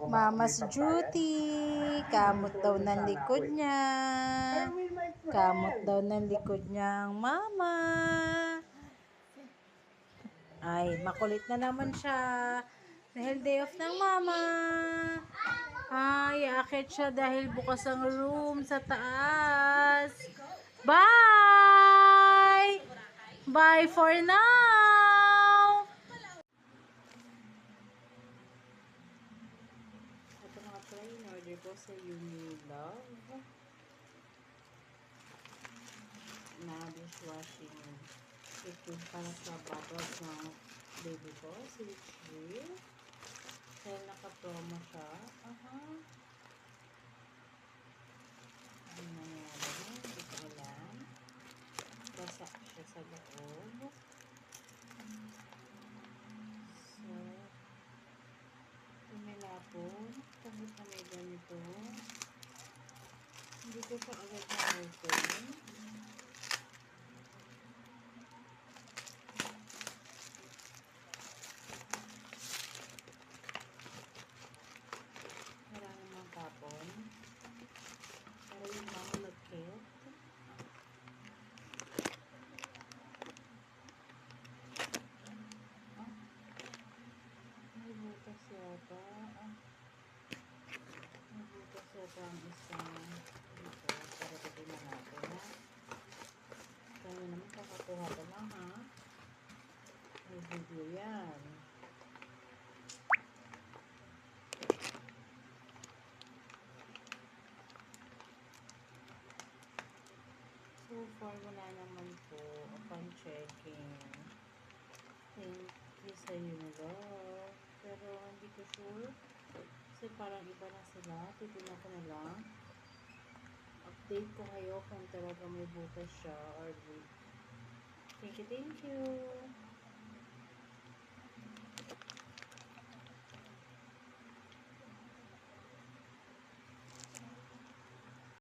Mama's duty. Kamot daw ng likod niya. Kamot daw ng likod niya ang mama. Ay, makulit na naman siya. Dahil day off ng mama. Ay, aakit siya dahil bukas ang room sa taas. Bye! Bye for now! Ito mga try, in-order ko sa Unilove na dishwashing liquid para sa bottles ng baby ko, si Richie. Kaya naka-promo siya. Ano nangyari? Hindi ko alam. Basa siya sa loob. So, tumilapon. Kahit na may ganito. Hindi ko siya agad na-open. Tapon. Pero yung mama nag-kit. May butas yata. May butas yata ang isang dito. Para titignan natin, ha? Kaya naman kakakuha ko lang, ha? May video yan. So far, wala naman po upon checking. Thank you sa Unilove. Pero hindi ko sure. Kasi parang iba na sila. Titignan ko na lang. Update ko kayo kung talaga may butas siya or thank you.